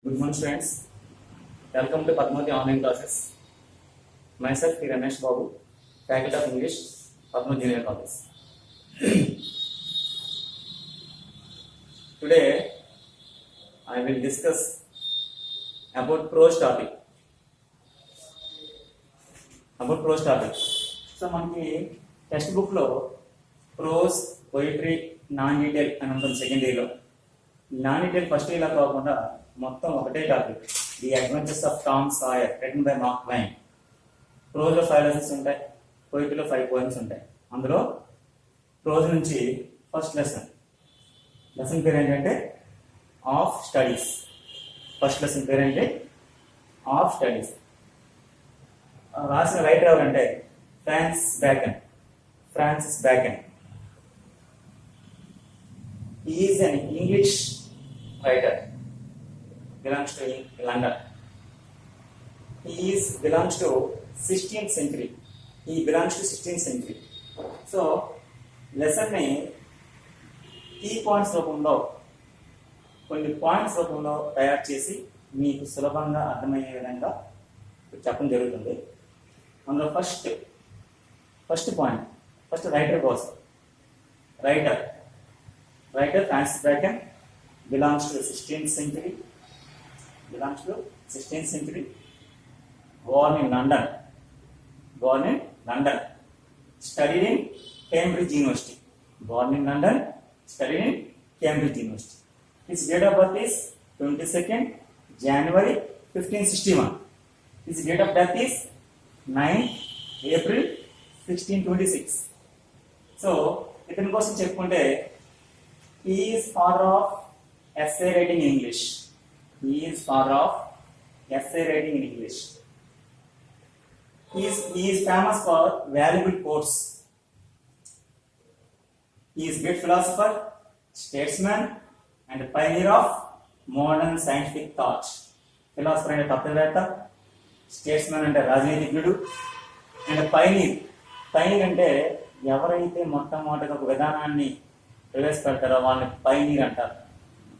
Good morning, students. Welcome to Padmavati online classes. Myself, P. Ramesh Babu, Faculty of English, Padmavati Junior College. Today, I will discuss about prose topic. So, మనకి text book లో pros poetry non detail అని ఉంటుంది second ఇయర్లో. Non detail first ఇయర్లో కాకుండా మొత్తం ఒకటే topic, the adventures of Tom Sawyer written by Mark Twain. ప్రోజ్లో 5 లెసన్స్ ఉంటాయి, పోయిటరీలో 5 పోయిమ్స్ ఉంటాయి. అందులో ప్రోజ్ నుంచి ఫస్ట్ లెసన్ పేరు ఏంటంటే ఆఫ్ స్టడీస్. ఫస్ట్ లెసన్ పేరు ఏంటి? Of studies. రాసిన రైటర్ ఎవరంటే Francis Bacon. He is an English writer, belongs to London. Belongs to 16th century. He belongs to 16th century. So, lesson ని key points రూపంలో కొన్ని points రూపంలో తయారు చేసి మీకు సులభంగా అర్థమయ్యే విధంగా చెప్పడం జరుగుతుంది. అందులో ఫస్ట్ పాయింట్, ఫస్ట్ రైటర్ కోసం. Writer Francis Bacon belongs to 16th century. Born in London. Studied in Cambridge University. His date of birth is 22nd January 1561. His date of death is 9th April 1626. So, ఇతని కోసం చెప్పుకుంటే he is father of essay writing in English. He is famous for valuable quotes. He is great philosopher, statesman, and pioneer of modern scientific thought. Philosopher and తత్వవేత్త, statesman అంటే రాజనీతిజ్ఞుడు, and pioneer అంటే ఎవరైతే మొట్టమొదటిగా ఒక విధానాన్ని ప్రవేశపెడతారో వాళ్ళని పైనీర్ అంటారు.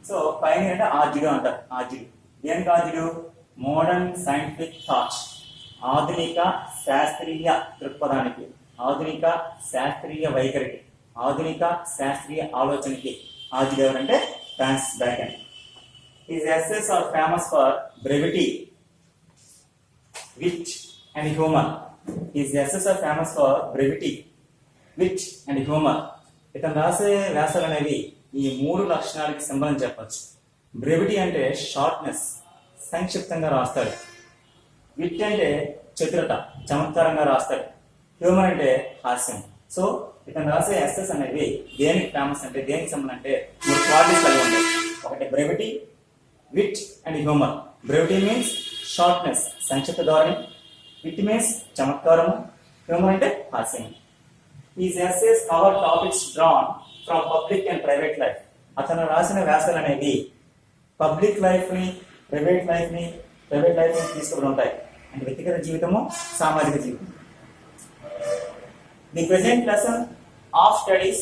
So pioneer అంటే ఆర్జుడు అంటారు. దేనికి ఆర్జుడు? మోడర్న్ సైంటిఫిక్ థాట్, ఆధునిక శాస్త్రీయ దృక్పథానికి, ఆధునిక శాస్త్రీయ వైఖరికి, ఆధునిక శాస్త్రీయ ఆలోచనకి ఆర్జుడు ఎవరంటే Francis Bacon. His essays are famous for brevity, wit and humor. ఇతను రాసే వ్యాసాలు అనేవి ఈ 3 లక్షణాలకి సింబల్ అని చెప్పచ్చు. బ్రెవిటీ అంటే షార్ట్నెస్, సంక్షిప్తంగా రాస్తాడు. విట్ అంటే చతురత, చమత్కారంగా రాస్తాడు. హ్యూమర్ అంటే హాస్యం. సో ఇతను రాసే ఎస్ఎస్ అనేవి దేనికి ఫేమస్ అంటే, దేనికి సింబల్ అంటే 3 క్వాలిటీస్ కలిగి ఉంటాయి. ఒకటి brevity, wit and humour. Brevity means shortness, సంక్షిప్త ధోరణి. విట్ మీన్స్ చమత్కారము. హ్యూమర్ అంటే హాస్యం. His essays cover topics drawn from public and private life. అతను రాసిన వ్యాసాలు అనేవి పబ్లిక్ లైఫ్ ని, ప్రైవేట్ లైఫ్ ని తీసుకుని ఉంటాయి. అంటే వ్యక్తిగత జీవితము, సామాజిక జీవితం. The present lesson of studies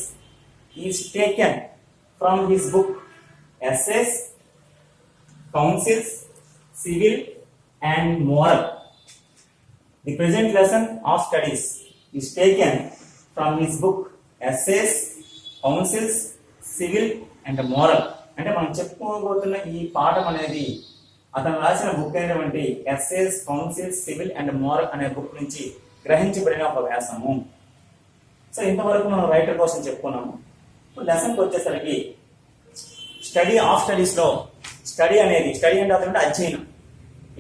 is taken from his book Essays, Counsels, Civil and Moral. The present lesson of studies is taken from his book Essays, Counsels, Civil and Moral. అంటే మనం చెప్పుకోబోతున్న ఈ పాఠం అనేది అతను రాసిన బుక్ అయినటువంటి essays, councils, civil and moral అనే book నుంచి గ్రహించబడిన ఒక వ్యాసము. సో ఇంతవరకు మనం రైటర్ కోసం చెప్పుకున్నాము. ఇప్పుడు లెసన్కి వచ్చేసరికి స్టడీ ఆఫ్ స్టడీస్లో స్టడీ అంటే అతను అధ్యయనం.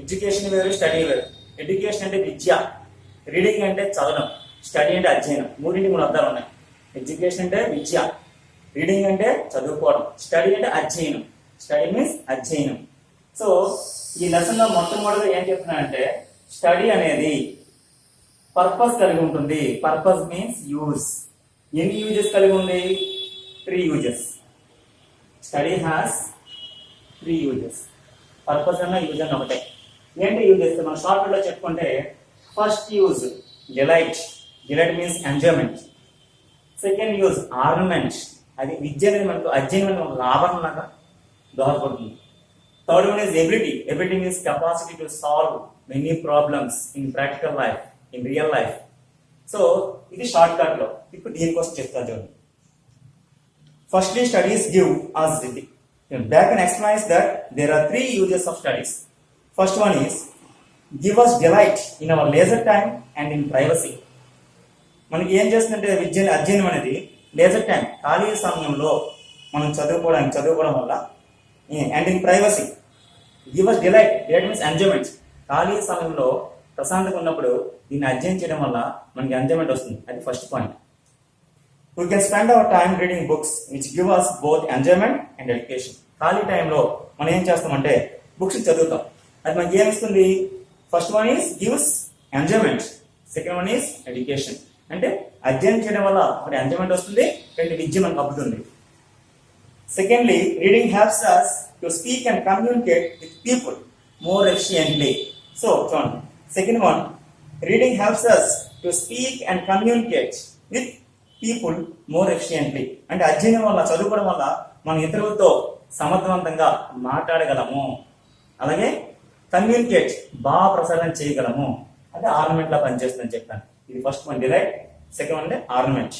ఎడ్యుకేషన్ వేరు, స్టడీ వేరు. ఎడ్యుకేషన్ అంటే విద్య, రీడింగ్ అంటే చదవడం, స్టడీ అంటే అధ్యయనం. 3 అర్థాలు ఉన్నాయి. ఎడ్యుకేషన్ అంటే విద్య, రీడింగ్ అంటే చదువుకోవడం, స్టడీ అంటే అధ్యయనం. స్టడీ మీన్స్ అధ్యయనం. సో ఈ లెసన్ లో మొట్టమొదటిగా ఏం చెప్తున్నానంటే, స్టడీ అనేది పర్పస్ కలిగి ఉంటుంది. Purpose means use. ఎన్ని యూజెస్ కలిగి ఉంది? 3 uses. Study has 3 uses. Purpose అన్న యూజ్ అన్న ఒకటే. ఏంటి యూజెస్? మనం షార్ట్ లో చెప్పుకుంటే, first use delight means enjoyment. Second use ornament, అది విద్య అనేది మనకు అధ్యయనం లాభం లాగా దోహదపడుతుంది. Third one is ability. Ability is capacity to solve many problems in practical life, in real life. So ఇది షార్ట్ కట్ లో ఇప్పుడు దీనికోసం చెప్తాను చూడండి. Firstly, studies give us back and explains that there are three uses of studies. First one is give us delight in our leisure time and in privacy. మనకి ఏం చేస్తుందంటే అధ్యయనం అనేది లేజర్ టైం, ఖాళీ సమయంలో మనం చదువుకోవడం వల్ల, and in privacy give us delight. Delight means enjoyment. ఖాళీ సమయంలో ప్రశాంతంగా ఉన్నప్పుడు దీన్ని అధ్యయనం చేయడం వల్ల మనకి ఎంజాయ్మెంట్ వస్తుంది. అది first point. We can spend our time reading books which give us both enjoyment and education. ఖాళీ టైంలో మనం ఏం చేస్తామంటే బుక్స్ చదువుతాం. అది మనకి ఏమిస్తుంది? First one is gives enjoyment, second one is education. అంటే అధ్యయనం చేయడం వల్ల ఒకటి ఎంజాయ్మెంట్ వస్తుంది, రెండు విద్య మనకు అబ్బుతుంది. Secondly, reading helps us to speak and communicate with people more efficiently. So, చూడండి, second one, reading helps us to speak and communicate with people more efficiently. అంటే అధ్యయనం వల్ల, చదువుకోవడం వల్ల మనం ఇతరులతో సమర్థవంతంగా మాట్లాడగలము, అలాగే కమ్యూనికేట్ బాగా ప్రసారం చేయగలము. అంటే ఆర్నమెంట్ లా పనిచేస్తుందని చెప్పాను. ఇది first one delight, second one ornament.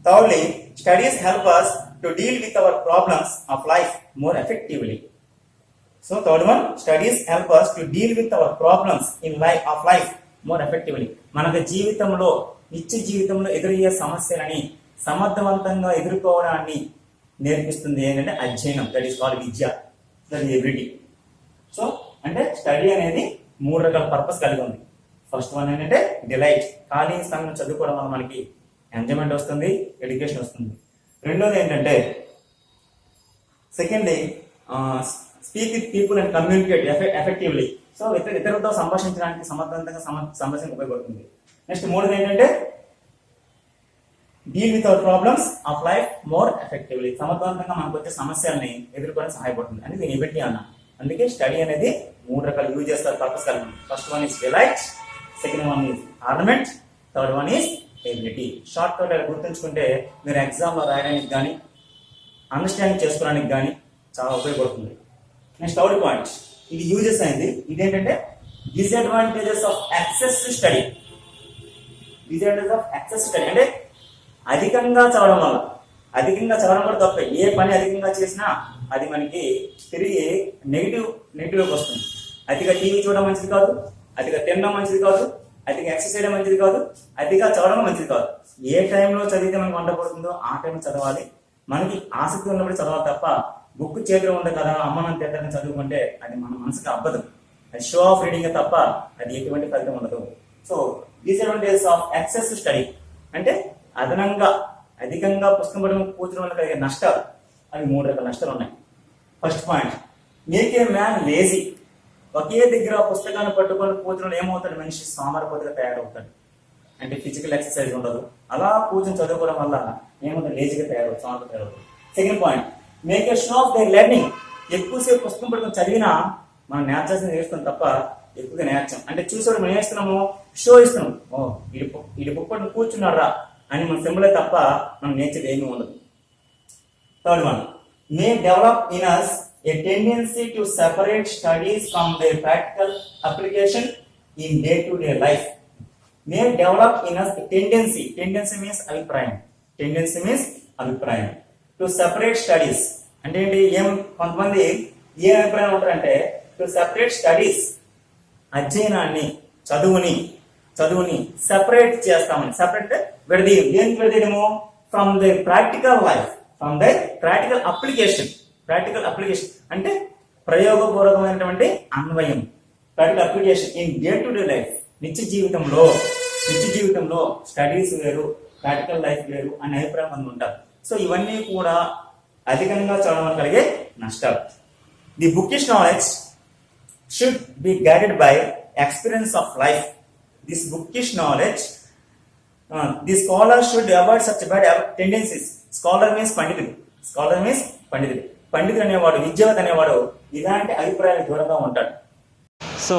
Thirdly, studies help us to deal with our problems of life more effectively. So third one, studies help us to deal with our problems in life more effectively. మనకు జీవితంలో, నిత్య జీవితంలో ఎదురయ్యే సమస్యలని సమర్థవంతంగా ఎదుర్కోవడాన్ని నేర్పిస్తుంది ఏంటంటే అధ్యయనం. That is called Vidya, that is ability. So అంటే స్టడీ అనేది మూడు రకాల పర్పస్ కలిగి ఉంది. ఫస్ట్ వన్ ఏంటంటే డిలైట్, ఖాళీ సమయం చదువుకోవడం వల్ల మనకి ఎంజాయ్మెంట్ వస్తుంది, ఎడ్యుకేషన్ వస్తుంది. రెండోది ఏంటంటే secondly, speak with people and communicate effectively. So ఇతరులతో సంభాషించడానికి సమర్థవంతంగా సంభాషణ ఉపయోగపడుతుంది. నెక్స్ట్ మూడోది ఏంటంటే deal with our problems of life more effectively. సమర్థవంతంగా మనకు వచ్చే సమస్యల్ని ఎదుర్కోవడానికి సహాయపడుతుంది అని దీని ఎబిలిటీ అన్న. అందుకే స్టడీ అనేది మూడు రకాలు యూజ్ చేస్తారు, పర్పస్ కలిగి ఉంది. First one is delight, second one is ornament, third one is ability. Short cut గుర్తుంచుకుంటే మీరు ఎగ్జామ్లో రాయడానికి కానీ అండర్స్టాండింగ్ చేసుకోవడానికి కానీ చాలా ఉపయోగపడుతుంది. నెక్స్ట్ థర్డ్ పాయింట్, ఇది యూజెస్ అయింది. ఇదేంటంటే disadvantages of access to study. Disadvantages of access to study అంటే అధికంగా చదవడం వల్ల, అధికంగా చదవడం కూడా తప్పే. ఏ పని అధికంగా చేసినా అది మనకి తిరిగి నెగిటివ్కి వస్తుంది. అతిగా టీవీ చూడడం మంచిది కాదు, అతిగా తినడం మంచిది కాదు, అతిగా ఎక్సర్సైజ్ చేయడం మంచిది కాదు, అతిగా చదవడం మంచిది కాదు. ఏ టైంలో చదివితే మనకు వంట పడుతుందో ఆ టైంలో చదవాలి. మనకి ఆసక్తి ఉన్నప్పుడు చదవాలి తప్ప బుక్ చేతిలో ఉంది కదా అమ్మ మనం తింటారని చదువుకుంటే అది మన మనసుకి అబ్బదు. అది షో ఆఫ్ రీడింగ్ తప్ప అది ఎటువంటి ఫలితం ఉండదు. So disadvantages of access to study అంటే అధికంగా పుస్తకం పట్టడం కూర్చడం వల్ల కలిగే నష్టాలు. అవి మూడు రకాల నష్టాలు ఉన్నాయి. First point, make a man lazy. ఒకే దగ్గర పుస్తకాన్ని పట్టుకొని కూర్చడం ఏమవుతాడు? మనిషి సోమరిపోతుగా తయారవుతాడు. అంటే ఫిజికల్ ఎక్సర్సైజ్ ఉండదు. అలా కూర్చొని చదువుకోవడం వల్ల ఏమవుతుంది? లేజీగా తయారవుతుంది. Second point, make A show of their learning. ఎక్కువసేపు పుస్తకం పట్టుకొని చదివినా మనం నేర్చాల్సింది నేర్చుకున్నాం తప్ప ఎక్కువగా నేర్చాం. అంటే చూసేవాడు మనం ఏస్తున్నాము, షో ఇస్తున్నాం. ఇది బుక్ పట్టుకుని కూర్చున్నారా అని మనం సింబలే తప్ప మనం నేర్చేది ఏమీ ఉండదు. Third one, May develop in us a tendency to separate studies from their practical application in day-to-day life. May develop in us a tendency means అభిప్రాయం. Tendency means అభిప్రాయం. To separate studies అంటే ఏంటి? కొంతమంది ఏ అభిప్రాయం ఉంటారంటే to separate studies, అధ్యయనాన్ని, చదువుని separate చేస్తామని. సెపరేట్ విడదీయడం. దేనికి విడదీయడము? From the practical life, from the practical application అంటే ప్రయోగపూర్వకమైనటువంటి అన్వయం. Practical application in day to day life, నిత్య జీవితంలో స్టడీస్ వేరు, ప్రాక్టికల్ లైఫ్ వేరు అనే అభిప్రాయం మంది ఉంటారు. సో ఇవన్నీ కూడా అధికంగా చదవడం వల్ల కలిగే నష్టాలు. The bookish knowledge should be guided by experience of life. This bookish knowledge, the scholar should avoid such bad tendencies. Scholar means పండితుడు. పండితుడు అనేవాడు, విద్యావత్ అనేవాడు ఇలాంటి అభిప్రాయాలకు దూరంగా ఉంటాడు. సో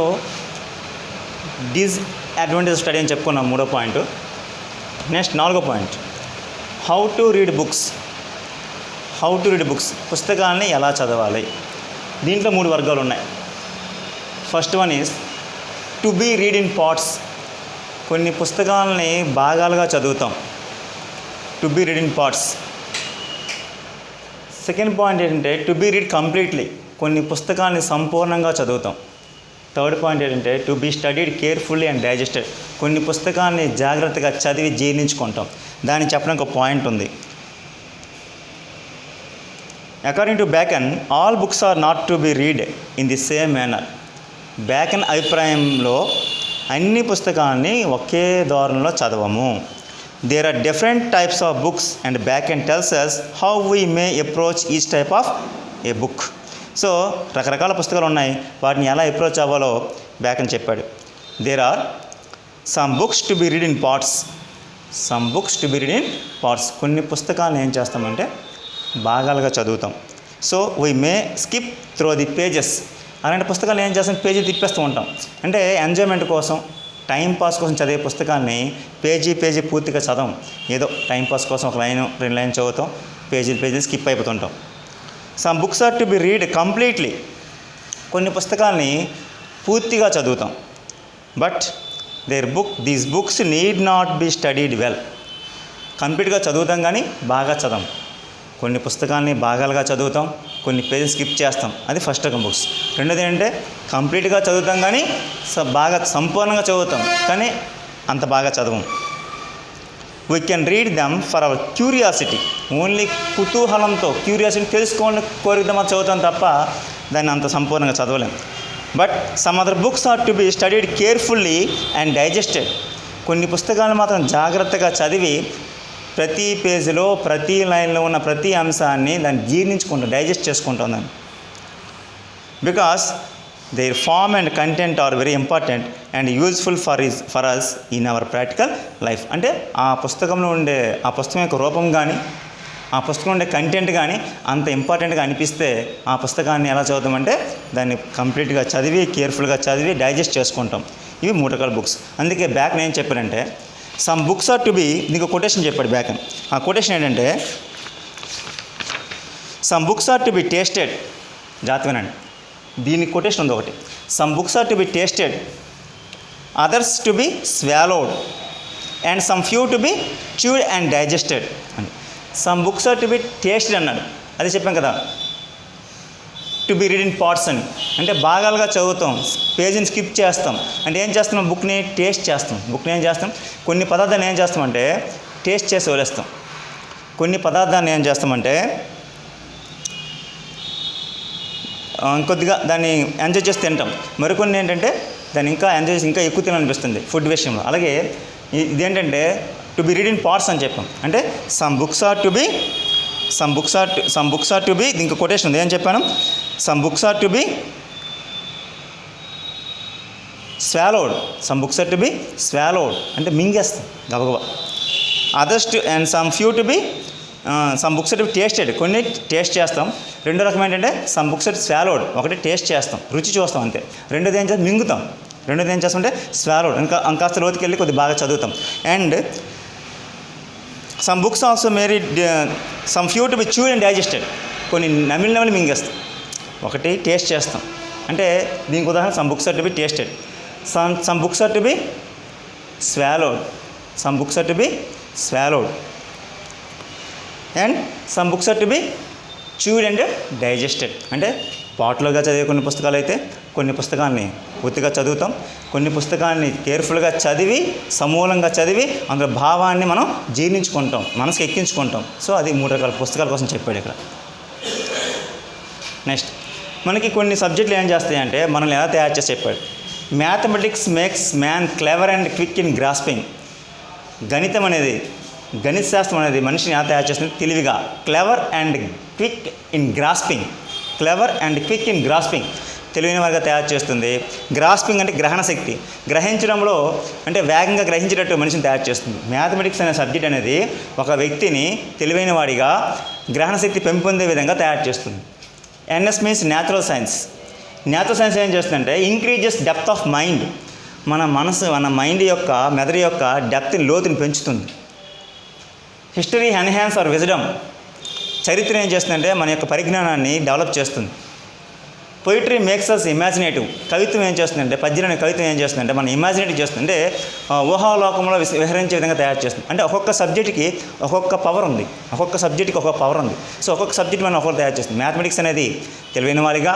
డిస్అడ్వాంటేజ్ స్టడీ అని చెప్పుకున్నాం, మూడో పాయింట్. నెక్స్ట్ నాలుగో point, how to read books. పుస్తకాలని ఎలా చదవాలి? దీంట్లో 3 వర్గాలు ఉన్నాయి. First one is to be read in parts. కొన్ని పుస్తకాలని భాగాలుగా చదువుతాం, to be read in parts. Second point ఏంటంటే టు బీ రీడ్ కంప్లీట్లీ. కొన్ని పుస్తకాలని సంపూర్ణంగా చదువుతాం. థర్డ్ పాయింట్ ఏంటంటే to be studied carefully and digested. కొన్ని పుస్తకాన్ని జాగ్రత్తగా చదివి జీర్ణించుకుంటాం. దాన్ని చెప్పడానికి ఒక పాయింట్ ఉంది. According to Bacon, all books are not to be read in the same manner. Bacon అభిప్రాయంలో అన్ని పుస్తకాలని ఒకే ధోరణిలో చదవము. There are different types of books and Bacon tells us how we may approach each type of a book. So రకరకాల పుస్తకాలు ఉన్నాయి, వాటిని ఎలా అప్రోచ్ అవ్వాలో బ్యాకన్ చెప్పాడు. There are some books to be read in parts, some books to be read in parts. కొన్ని పుస్తకాలను ఏం చేస్తామంటే భాగాలుగా చదువుతాం. So we may skip through the pages. అలాంటి పుస్తకాలు ఏం చేస్తాం, పేజీ తిప్పేస్తూ ఉంటాం. అంటే ఎంజాయ్మెంట్ కోసం, టైంపాస్ కోసం చదివే పుస్తకాన్ని పేజీ పూర్తిగా చదవం. ఏదో టైంపాస్ కోసం ఒక లైన్ 2 లైన్ చదువుతాం, పేజీలు స్కిప్ అయిపోతుంటాం. Some books are to be read completely. కొన్ని పుస్తకాలని పూర్తిగా చదువుతాం. But these books need not be studied well. కంప్లీట్గా చదువుతాం కానీ బాగా చదవం. కొన్ని పుస్తకాలని భాగాలుగా చదువుతాం, కొన్ని పేజీలు స్కిప్ చేస్తాం. అది ఫస్ట్ రకం బుక్స్. రెండోది ఏంటంటే కంప్లీట్గా చదువుతాం కానీ బాగా సంపూర్ణంగా చదువుతాం కానీ అంత బాగా చదవం. We can read them for our curiosity. Only కుతూహలంతో, క్యూరియాసిటీ తెలుసుకోవాలని కోరికతో మనం చదువుతాం తప్ప దాన్ని అంత సంపూర్ణంగా చదవలేం. But some other books are to be studied carefully and digested. కొన్ని పుస్తకాలు మాత్రం జాగ్రత్తగా చదివి ప్రతి పేజీలో, ప్రతి లైన్లో ఉన్న ప్రతి అంశాన్ని దాన్ని జీర్ణించుకుంటాం, డైజెస్ట్ చేసుకుంటాం దాన్ని. Because their form and content are very important and useful for us in our practical life. అంటే ఆ పుస్తకంలో ఉండే, ఆ పుస్తకం యొక్క రూపం కానీ, ఆ పుస్తకం ఉండే కంటెంట్ కానీ అంత ఇంపార్టెంట్గా అనిపిస్తే ఆ పుస్తకాన్ని ఎలా చదువుతామంటే దాన్ని కంప్లీట్గా చదివి, కేర్ఫుల్గా చదివి డైజెస్ట్ చేసుకుంటాం. ఇవి 3 రకాల బుక్స్. అందుకే బ్యాక్ నేను చెప్పానంటే some books are to be, నీకు కొటేషన్ చెప్పాడు బ్యాక్. ఆ కొటేషన్ ఏంటంటే some books are to be tasted. జాతవేనండి, దీనికి కొటేషన్ ఉంది ఒకటి. Some books are to be tasted, others to be swallowed and some few to be chewed and digested అని. Some books are to be tasted అన్నాడు. అది చెప్పాం కదా, to be read in parts అని. అంటే భాగాలుగా చదువుతాం, పేజీని స్కిప్ చేస్తాం. అంటే ఏం చేస్తున్నాం, బుక్ని టేస్ట్ చేస్తాం. బుక్ని ఏం చేస్తాం, కొన్ని పదార్థాన్ని ఏం చేస్తామంటే టేస్ట్ చేసి వదిలేస్తాం. కొన్ని పదార్థాన్ని ఏం చేస్తామంటే కొద్దిగా దాన్ని ఎంజాయ్ చేసి తింటాం. మరికొన్ని ఏంటంటే దాన్ని ఇంకా ఎంజాయ్ చేసి ఇంకా ఎక్కువ తినాలనిపిస్తుంది ఫుడ్ విషయంలో. అలాగే ఇదేంటంటే to be read in parts అని చెప్పాం. అంటే some books are to be దీనికి కొటేషన్ ఉంది. ఏం చెప్పాను, some books are to be swallowed, some books are to be swallowed అంటే మింగేస్తాం గబగబా. Others to and some few to be some books are to be tasted. కొన్ని taste చేస్తాం. రెండో రకం ఏంటంటే సమ్ బుక్స్ ఆర్ స్వాలోడ్. ఒకటి టేస్ట్ చేస్తాం, రుచి చూస్తాం అంతే. రెండోది ఏం చేస్తాం, మింగుతాం. రెండోది ఏం చేస్తామంటే స్వాలోడ్, కాస్త లోతుకి వెళ్ళి కొద్దిగా బాగా చదువుతాం. And some books also merely some few to be chewed and digested. కొన్ని నమిలి మింగేస్తాం. ఒకటి టేస్ట్ చేస్తాం. అంటే దీనికి ఉదాహరణ some books are to be tasted, some books are to be swallowed, some books are to be swallowed and some books are to be chewed and digested. అంటే పాటలుగా చదివే కొన్ని పుస్తకాలు అయితే కొన్ని పుస్తకాన్ని పూర్తిగా చదువుతాం. కొన్ని పుస్తకాన్ని కేర్ఫుల్గా చదివి, సమూలంగా చదివి అందులో భావాన్ని మనం జీర్ణించుకుంటాం, మనసుకు ఎక్కించుకుంటాం. సో అది 3 రకాల పుస్తకాల కోసం చెప్పాడు ఇక్కడ. నెక్స్ట్ మనకి కొన్ని సబ్జెక్టులు ఏం చేస్తాయంటే మనల్ని ఎలా తయారు చేసి చెప్పాడు. Mathematics makes man clever and quick in grasping. గణిత శాస్త్రం అనేది మనిషిని ఎలా తయారు చేస్తుంది, తెలివిగా. Clever and quick in grasping, clever and quick in grasping, తెలివైన వారిగా తయారు చేస్తుంది. గ్రాస్పింగ్ అంటే గ్రహణ శక్తి, గ్రహించడంలో అంటే వేగంగా గ్రహించేటట్టు మనిషిని తయారు చేస్తుంది. మ్యాథమెటిక్స్ అనే సబ్జెక్ట్ అనేది ఒక వ్యక్తిని తెలివైన వాడిగా, గ్రహణ శక్తి పెంపొందే విధంగా తయారు చేస్తుంది. NS means natural science. Natural science ఏం చేస్తుందంటే ఇంక్రీజెస్ డెప్త్ ఆఫ్ మైండ్. మన మైండ్ యొక్క, మెదడు యొక్క డెప్త్ని, లోతుని పెంచుతుంది. History enhance our wisdom. చరిత్ర ఏం చేస్తుందంటే మన యొక్క పరిజ్ఞానాన్ని డెవలప్ చేస్తుంది. Poetry makes us imaginative. కవిత్వం ఏం చేస్తుందంటే, పద్యం అనే కవిత్వం ఏం చేస్తుందంటే మనం ఇమాజినేటివ్ చేస్తుందంటే ఊహాలోకంలో విహరించే విధంగా తయారు చేస్తుంది. అంటే ఒక్కొక్క సబ్జెక్ట్కి ఒక్కొక్క పవర్ ఉంది, ఒక్కొక్క సబ్జెక్ట్కి ఒక్కొక్క పవర్ ఉంది. సో ఒక్కొక్క సబ్జెక్ట్ మనం ఒక్కొక్క తయారు చేస్తుంది. మ్యాథమెటిక్స్ అనేది తెలివైన వారిగా,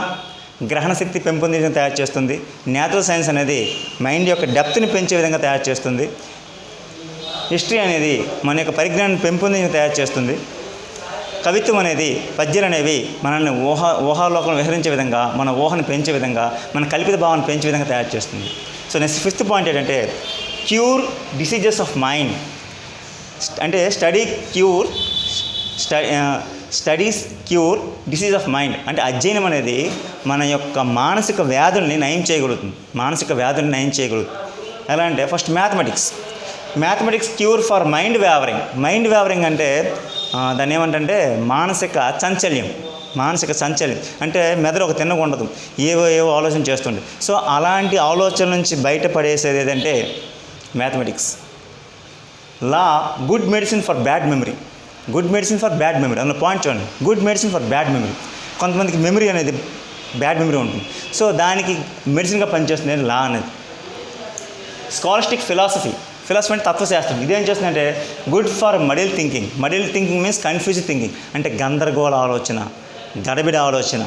గ్రహణ శక్తి పెంపొందించడం తయారు చేస్తుంది. న్యాచురల్ సైన్స్ అనేది మైండ్ యొక్క డెప్త్ని పెంచే విధంగా తయారు చేస్తుంది. హిస్టరీ అనేది మన యొక్క పరిజ్ఞానాన్ని పెంపొందించడం తయారు చేస్తుంది. కవిత్వం అనేది, పద్యాలు అనేవి మనల్ని ఊహాలోకంలో విహరించే విధంగా, మన ఊహను పెంచే విధంగా, మన కల్పిత భావాన్ని పెంచే విధంగా తయారు చేస్తుంది. సో నెక్స్ట్ 5th పాయింట్ ఏంటంటే క్యూర్ డిసీజెస్ ఆఫ్ మైండ్. అంటే studies cure disease of mind. అంటే అధ్యయనం అనేది మన యొక్క మానసిక వ్యాధుల్ని నయం చేయగలుగుతుంది. ఎలా అంటే first mathematics cure for mind wavering అంటే దాన్ని ఏమంటే మానసిక చంచల్యం. అంటే మెదడు ఒక తిన్నగా ఉండదు, ఏవో ఆలోచన చేస్తుంది. సో అలాంటి ఆలోచన నుంచి బయటపడేసేది ఏదంటే mathematics. Law good medicine for bad memory. అందులో పాయింట్ చూడండి, good medicine for bad memory. కొంతమందికి మెమరీ అనేది బ్యాడ్ మెమరీ ఉంటుంది. సో దానికి మెడిసిన్గా పనిచేస్తుంది లా అనేది. స్కాలస్టిక్ ఫిలాసఫీ అంటే తత్వశాస్త్రం. ఇదేం చేస్తుందంటే good for muddle thinking means confuse thinking. అంటే గందరగోళ ఆలోచన, గడబిడ ఆలోచన,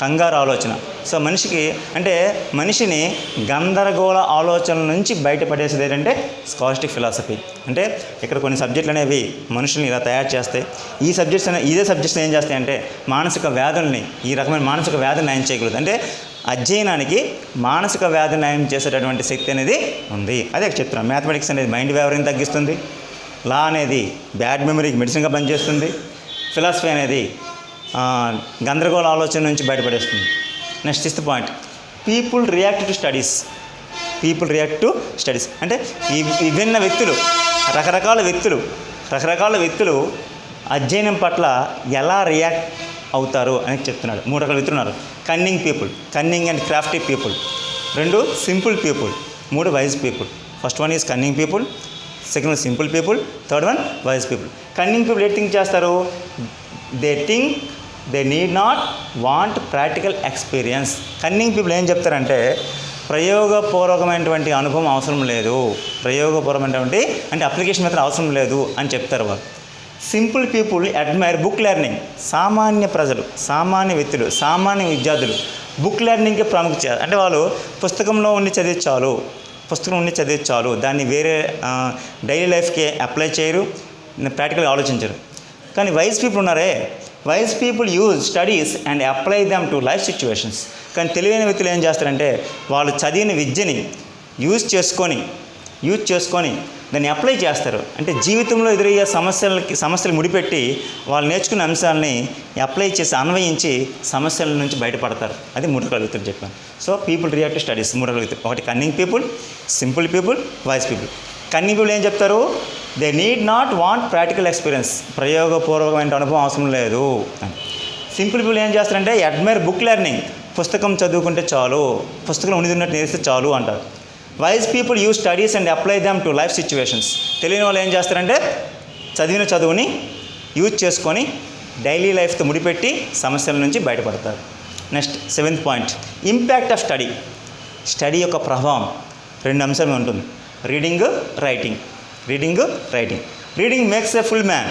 కంగారు ఆలోచన. సో మనిషిని గందరగోళ ఆలోచనల నుంచి బయటపడేసేది ఏంటంటే స్కాలస్టిక్ ఫిలాసఫీ. అంటే ఇక్కడ కొన్ని సబ్జెక్టులు అనేవి మనుషుల్ని ఇలా తయారు చేస్తాయి. ఇదే సబ్జెక్ట్స్ ఏం చేస్తాయంటే మానసిక వ్యాధుల్ని, ఈ రకమైన మానసిక వ్యాధులు నయం చేయగలదు. అంటే అధ్యయనానికి మానసిక వ్యాధి నయం చేసేటటువంటి శక్తి అనేది ఉంది. అదే చెప్తున్నాను. మ్యాథమెటిక్స్ అనేది మైండ్ వేవరింగ్ తగ్గిస్తుంది. లా అనేది బ్యాడ్ మెమరీకి మెడిసిన్గా పనిచేస్తుంది. ఫిలాసఫీ అనేది గందరగోళ ఆలోచన నుంచి బయటపడేస్తుంది. Next 6th point people react to studies. అంటే ఈ విభిన్న వ్యక్తులు, రకరకాల వ్యక్తులు అధ్యయనం పట్ల ఎలా రియాక్ట్ అవుతారు అని చెప్తున్నాడు. 3 రకాల వ్యక్తులు ఉన్నారు. Cunning and Crafty people. 2 simple people. 3 wise people. First one is cunning people, second one simple people, third one wise people. Cunning people ఏం థింక్ చేస్తారు? They need not want practical experience. Cunning people ఏం చెప్తారంటే ప్రయోగపూర్వకమైనటువంటి అనుభవం అవసరం లేదు, అంటే application method అవసరం లేదు అని చెప్తారు వాళ్ళు. Simple people admire book learning. సామాన్య ప్రజలు, సామాన్య వ్యక్తులు, సామాన్య విద్యార్థులు బుక్ లెర్నింగ్కి ప్రాముఖ్యత. అంటే వాళ్ళు పుస్తకంలో ఉండి చదివి చాలు, దాన్ని వేరే డైలీ లైఫ్కి అప్లై చేయరు, ప్రాక్టికల్గా ఆలోచించరు. కానీ wise people use studies and apply them to life situations. కానీ తెలివైన వ్యక్తులు ఏం చేస్తారంటే వాళ్ళు చదివిన విద్యని యూజ్ చేసుకొని దాన్ని అప్లై చేస్తారు. అంటే జీవితంలో ఎదురయ్యే సమస్యలు ముడిపెట్టి వాళ్ళు నేర్చుకున్న అంశాలని అప్లై చేసి అన్వయించి సమస్యల నుంచి బయటపడతారు. అది 3 రకాల వ్యక్తులు చెప్పాను. So people react to studies 3 రకాల వ్యక్తులు. ఒకటి cunning people, simple people, wise people. Cunning people ఏం చెప్తారు? They need not want practical experience. ప్రయోగపూర్వకమైన అనుభవం అవసరం లేదు. సింపుల్ పీపుల్ ఏం చేస్తారంటే అడ్మైర్ బుక్ లెర్నింగ్. పుస్తకం చదువుకుంటే చాలు, పుస్తకంలో ఉన్నట్టు నేర్స్తే చాలు అంటారు. Wise people use studies and apply them to life situations. తెలియని వాళ్ళు ఏం చేస్తారంటే చదువుని యూజ్ చేసుకొని డైలీ లైఫ్తో ముడిపెట్టి సమస్యల నుంచి బయటపడతారు. Next 7th point impact of study యొక్క ప్రభావం 2 అంశాలు ఉంటుంది. Reading writing. Reading makes a full man.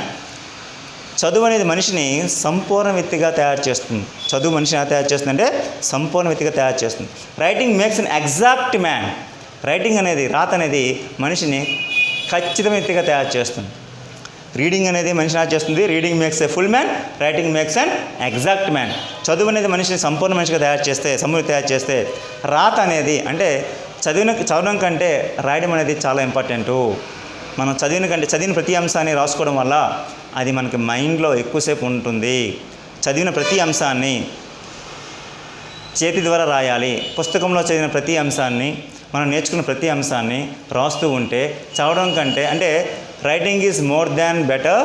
చదువు అనేది మనిషిని సంపూర్ణ వ్యక్తిగా తయారు చేస్తుంది. సంపూర్ణ వ్యక్తిగా తయారు చేస్తుంది. రైటింగ్ మేక్స్ ఎన్ ఎగ్జాక్ట్ మ్యాన్. రాత అనేది మనిషిని ఖచ్చితమైన వ్యక్తిగా తయారు చేస్తుంది. రీడింగ్ అనేది మనిషిని చేస్తుంది. Reading makes a full man, writing makes an exact man. చదువు అనేది మనిషిని సంపూర్ణ మనిషిగా తయారు చేస్తే రాత అనేది అంటే చదవడం కంటే రాయడం అనేది చాలా ఇంపార్టెంటు. మనం చదివిన ప్రతి అంశాన్ని రాసుకోవడం వల్ల అది మనకి మైండ్లో ఎక్కువసేపు ఉంటుంది. చదివిన ప్రతి అంశాన్ని చేతి ద్వారా రాయాలి. పుస్తకంలో చదివిన ప్రతి అంశాన్ని, మనం నేర్చుకున్న ప్రతి అంశాన్ని రాస్తూ ఉంటే చదవడం కంటే అంటే writing is more than better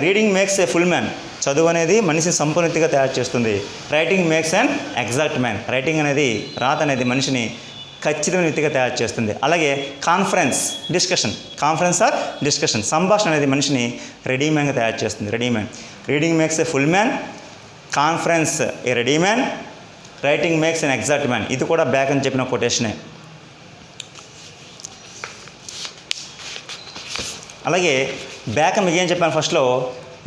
reading makes a full man. చదువు అనేది మనిషిని సంపూర్ణతగా తయారు చేస్తుంది. Writing makes an exact man. రాత అనేది మనిషిని ఖచ్చితమైన వ్యక్తిగా తయారు చేస్తుంది. అలాగే కాన్ఫరెన్స్ డిస్కషన్ సంభాషణ అనేది మనిషిని రెడీ మ్యాన్గా తయారు చేస్తుంది. Reading makes a full man, conference A ready man, writing makes N exact man. ఇది కూడా బ్యాకన్ చెప్పిన కొటేషనే. అలాగే బ్యాకన్ మీకు ఏం చెప్పాను ఫస్ట్లో,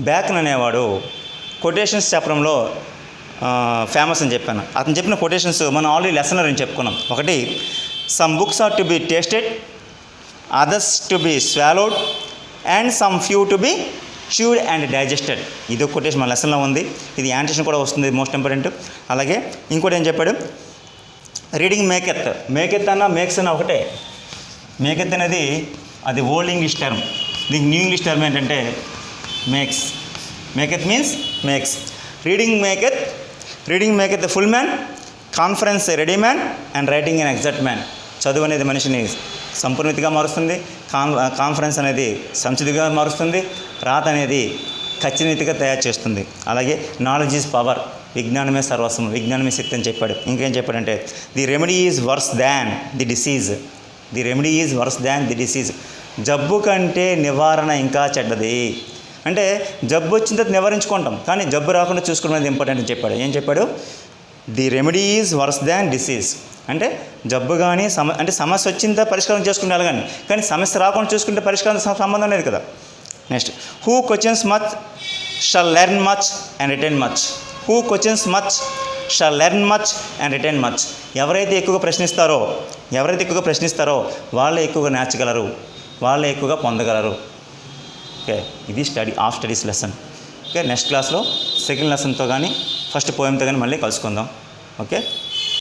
బ్యాకన్ అనేవాడు కొటేషన్స్ చెప్పడంలో ఫేమస్ అని చెప్పాను. అతను చెప్పిన కొటేషన్స్ మనం ఆల్రెడీ లెసన్ అని చెప్పుకున్నాం. ఒకటి, some books are to be tasted, others to be swallowed, and some few to be chewed and digested. ఇది ఒక కొటేషన్ మన లెసన్లో ఉంది. ఇది యాంటేషన్ కూడా వస్తుంది, మోస్ట్ ఇంపార్టెంట్. అలాగే ఇంకోటి ఏం చెప్పాడు, రీడింగ్ మేకెత్. మేకెత్ అన్న మేక్స్ అన్న ఒకటే. మేకెత్ అనేది అది ఓల్డ్ ఇంగ్లీష్ టర్మ్. దీనికి న్యూ ఇంగ్లీష్ టర్మ్ ఏంటంటే makes. Maketh means makes. Reading maketh the full man, conference ready man, and writing an exact man. చదువు అనేది మనిషిని సంపూర్ణతగా మారుస్తుంది. కాన్ఫరెన్స్ అనేది సంచితిగా మారుస్తుంది. రాత అనేది ఖచ్చితంగా తయారు చేస్తుంది. అలాగే నాలెడ్జ్ ఈజ్ పవర్, విజ్ఞానమే సర్వస్వం, విజ్ఞానమే శక్తి అని చెప్పాడు. ఇంకేం చెప్పాడంటే the remedy is verse than the disease. The remedy is verse than the disease. జబ్బు కంటే నివారణ ఇంకా చెడ్డది. అంటే జబ్బు వచ్చిన తర్వాత నివారించుకుంటాం, కానీ జబ్బు రాకుండా చూసుకునేది ఇంపార్టెంట్ అని చెప్పాడు. ఏం చెప్పాడు, the remedy is verse than disease. అంటే జబ్బు కానీ అంటే సమస్య వచ్చిందా పరిష్కారం చేసుకునే కానీ సమస్య రాకుండా చూసుకుంటే పరిష్కారం సంబంధం లేదు కదా. Next, who questions much shall learn much and retain much. Who questions much shall learn much and retain much. ఎవరైతే ఎక్కువగా ప్రశ్నిస్తారో వాళ్ళే ఎక్కువగా నేర్చగలరు, వాళ్ళే ఎక్కువగా పొందగలరు. ఓకే, ఇది స్టడీస్ లెసన్. ఓకే, నెక్స్ట్ క్లాస్లో సెకండ్ లెసన్తో కానీ ఫస్ట్ పోయంతో కానీ మళ్ళీ కలుసుకుందాం. ఓకే.